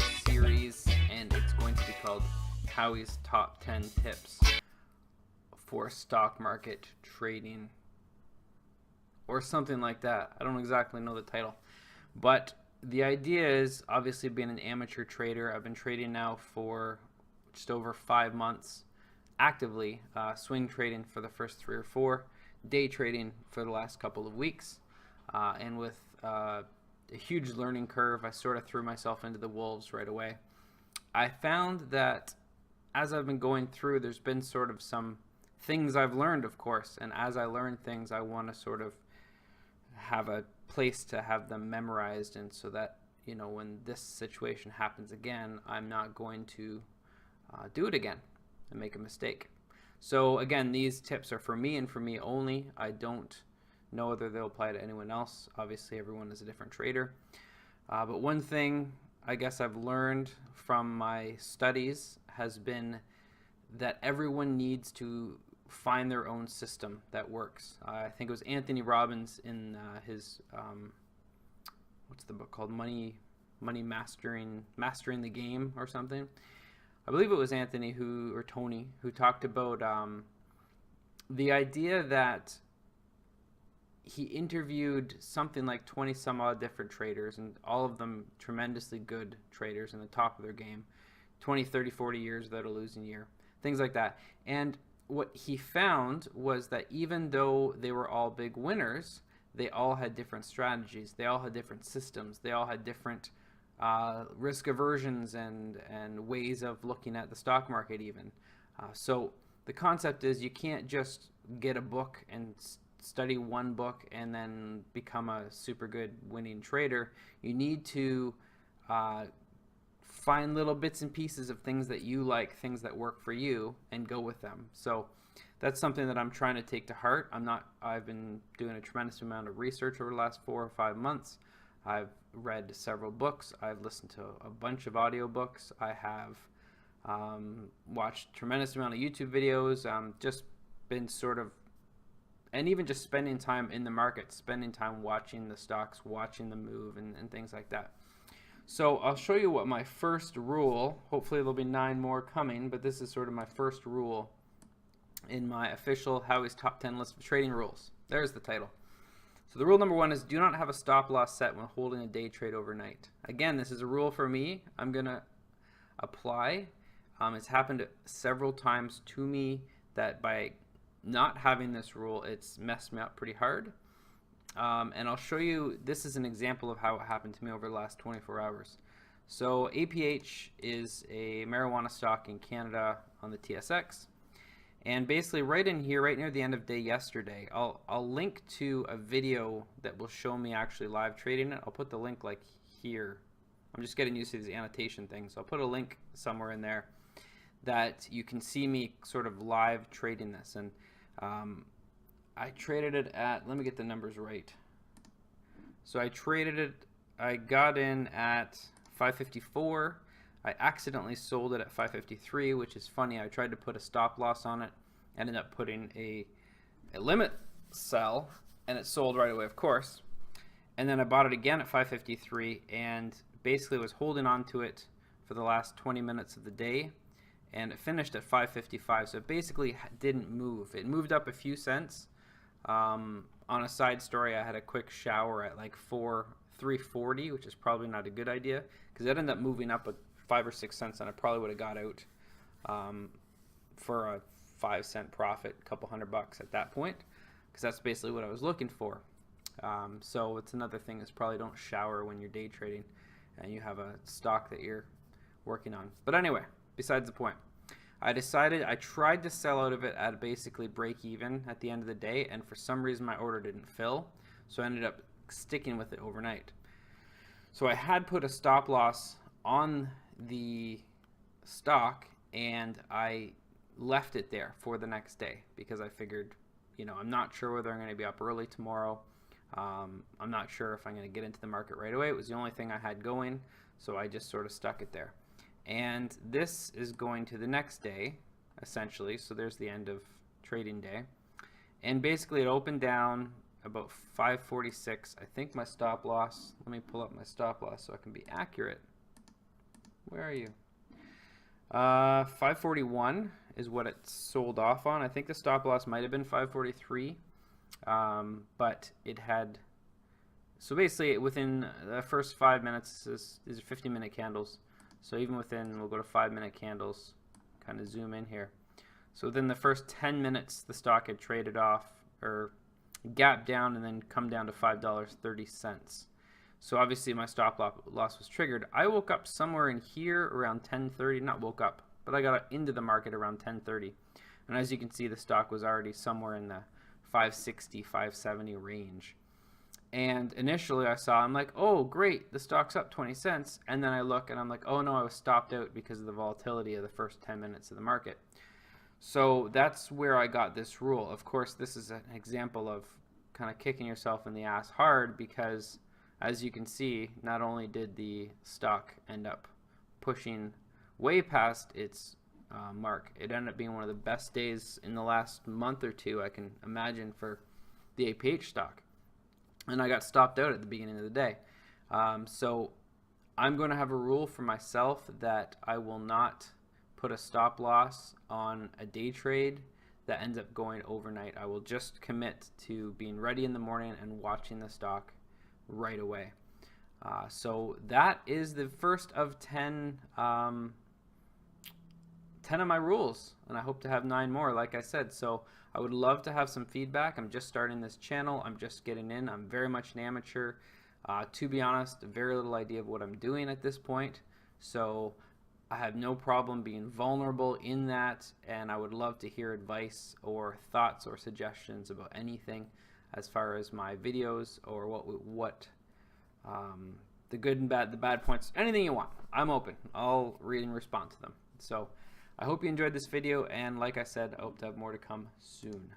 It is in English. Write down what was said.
series, and it's going to be called Howie's Top 10 Tips for Stock Market Trading, or something like that. I don't exactly know the title, but the idea is obviously being an amateur trader. I've been trading now for just over 5 months actively, swing trading for the first 3 or 4, day trading for the last couple of weeks, and with a huge learning curve, I sort of threw myself into the wolves right away. I found that as I've been going through, there's been sort of some things I've learned, of course, and as I learn things, I want to sort of have a place to have them memorized, and so that, you know, when this situation happens again, I'm not going to do it again and make a mistake. So again, these tips are for me and for me only. I don't know whether they'll apply to anyone else. Obviously, everyone is a different trader. But one thing I guess I've learned from my studies has been that everyone needs to find their own system that works. I think it was Anthony Robbins in his what's the book called? Money Mastering the Game or something. I believe it was Anthony or Tony who talked about the idea that he interviewed something like 20 some odd different traders, and all of them tremendously good traders in the top of their game, 20, 30, 40 years without a losing year, things like that. And what he found was that even though they were all big winners, they all had different strategies, they all had different systems, they all had different risk aversions and ways of looking at the stock market even. So the concept is you can't just get a book and study one book and then become a super good winning trader. You need to find little bits and pieces of things that you like, things that work for you, and go with them. So that's something that I'm trying to take to heart. I've been doing a tremendous amount of research over the last 4 or 5 months. I've read several books. I've listened to a bunch of audiobooks. I have watched a tremendous amount of YouTube videos. Just been sort of, and even just spending time in the market, spending time watching the stocks, watching the move, and things like that. So I'll show you what my first rule, hopefully there'll be 9 more coming, but this is sort of my first rule in my official Howie's Top 10 list of trading rules. There's the title. So the rule number 1 is do not have a stop loss set when holding a day trade overnight. Again, this is a rule for me. I'm going to apply. It's happened several times to me that by not having this rule, it's messed me up pretty hard. And I'll show you, this is an example of how it happened to me over the last 24 hours. So APH is a marijuana stock in Canada on the TSX. And basically right in here, right near the end of day yesterday, I'll link to a video that will show me actually live trading it. I'll put the link like here. I'm just getting used to these annotation things. So I'll put a link somewhere in there that you can see me sort of live trading this. And I traded it at, let me get the numbers right. So I traded it, I got in at 554. I accidentally sold it at 553, which is funny. I tried to put a stop loss on it, ended up putting a limit sell, and it sold right away, of course. And then I bought it again at 553 and basically was holding on to it for the last 20 minutes of the day, and it finished at 555. So it basically didn't move. It moved up a few cents. On a side story, I had a quick shower at like 340, which is probably not a good idea because it ended up moving up a 5 or 6 cents, and I probably would have got out for a 5-cent profit, a couple $100 at that point, because that's basically what I was looking for. So it's another thing is probably don't shower when you're day trading and you have a stock that you're working on. But anyway, besides the point, I tried to sell out of it at basically break even at the end of the day, and for some reason my order didn't fill, so I ended up sticking with it overnight. So I had put a stop loss on the stock, and I left it there for the next day because I figured, you know, I'm not sure whether I'm going to be up early tomorrow. I'm not sure if I'm going to get into the market right away. It was the only thing I had going, so I just sort of stuck it there. And this is going to the next day, essentially. So there's the end of trading day. And basically it opened down about 546. I think my stop loss, let me pull up my stop loss so I can be accurate. Where are you? 541 is what it sold off on. I think the stop loss might have been 543, but it had. So basically, within the first 5 minutes, these are 50-minute candles. So even within, we'll go to 5-minute candles, kind of zoom in here. So within the first 10 minutes, the stock had traded off or gapped down and then come down to $5.30. So obviously my stop loss was triggered. I woke up somewhere in here around 10:30. Not woke up, but I got into the market around 10:30. And as you can see, the stock was already somewhere in the 560, 570 range. And initially I saw, I'm like, oh great, the stock's up 20 cents. And then I look and I'm like, oh no, I was stopped out because of the volatility of the first 10 minutes of the market. So that's where I got this rule. Of course, this is an example of kind of kicking yourself in the ass hard, because as you can see, not only did the stock end up pushing way past its mark, it ended up being one of the best days in the last month or two I can imagine for the APH stock. And I got stopped out at the beginning of the day. So I'm going to have a rule for myself that I will not put a stop loss on a day trade that ends up going overnight. I will just commit to being ready in the morning and watching the stock right away. So that is the first of 10 of my rules, and I hope to have 9 more, like I said. So I would love to have some feedback. I'm just starting this channel. I'm just getting in. I'm very much an amateur. To be honest, very little idea of what I'm doing at this point. So I have no problem being vulnerable in that, and I would love to hear advice or thoughts or suggestions about anything as far as my videos, or what the good and bad, the bad points, anything you want. I'm open. I'll read and respond to them. So I hope you enjoyed this video, and like I said, I hope to have more to come soon.